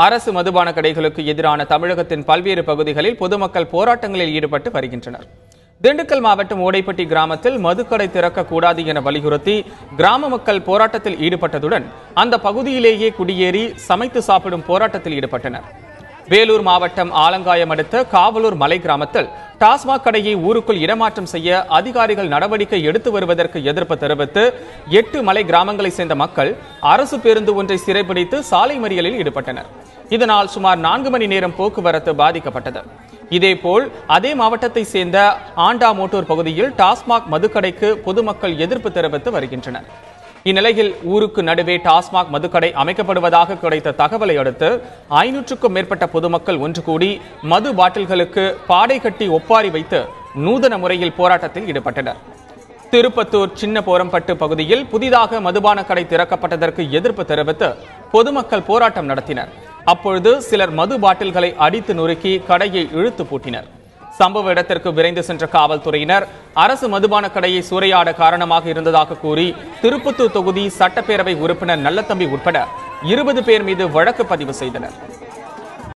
அரசு மதுபான கடைகளுக்கு எதிரான தமிழகத்தின் பல்வேறு பகுதிகளில் பொதுமக்கள் போராட்டங்களில் ஈடுபட்டு வருகின்றனர். திண்டுக்கல் மாவட்டம் ஓடைப்பட்டி கிராமத்தில் மதுக்கடை திறக்கக்கூடாது என வலியுறுத்தி கிராம மக்கள் போராட்டத்தில் ஈடுபட்டதுடன் அந்த பகுதியிலேயே குடியேறி சமைத்து சாப்பிடும் போராட்டத்தில் ஈடுபட்டனர். வேலூர் மாவட்டம் ஆலங்காயம் அடுத்த காவலூர் மலை கிராமத்தில் டாஸ்மாக் கடையை ஊருக்குள் இடமாற்றம் செய்ய அதிகாரிகள் நடவடிக்கை எடுத்து வருவதற்கு எதிர்ப்பு தெரிவித்து 8 மலை கிராமங்களை சேர்ந்த மக்கள் அரசு பேருந்து ஒன்றை சிறைபிடித்து சாலை மறியலில் ஈடுபட்டனர். இதனால் சுமார் 4 மணி நேரம் போக்குவரத்து பாதிக்கப்பட்டது. இதேபோல் அதே மாவட்டத்தை சேர்ந்த ஆண்டா மோட்டூர் பகுதியில் டாஸ்மாக் மதுக்கடைக்கு பொதுமக்கள் எதிர்ப்பு தெரிவித்து வருகின்றனர். இந்நிலையில் ஊருக்கு நடுவே டாஸ்மாக் மதுக்கடை அமைக்கப்படுவதாக கிடைத்த தகவலை அடுத்து 500க்கும் மேற்பட்ட பொதுமக்கள் ஒன்று கூடி மது பாட்டில்களுக்கு பாடை கட்டி ஒப்பாரி வைத்து நூதன முறையில் போராட்டத்தில் ஈடுபட்டனர். திருப்பத்தூர் சின்ன போரம்பட்டு பகுதியில் புதிதாக மதுபான கடை திறக்கப்பட்டதற்கு எதிர்ப்பு தெரிவித்து பொதுமக்கள் போராட்டம் நடத்தினர். அப்பொழுது சிலர் மது பாட்டில்களை அடித்து நொறுக்கி கடையை இழுத்து பூட்டினர். சம்பவ இடத்திற்கு விரைந்து சென்ற காவல்துறையினர் அரசு மதுபான கடையை சூறையாட காரணமாக இருந்ததாக கூறி திருப்பத்தூர் தொகுதி சட்டப்பேரவை உறுப்பினர் நல்லத்தம்பி உட்பட 20 பேர் மீது வழக்கு பதிவு செய்தனர்.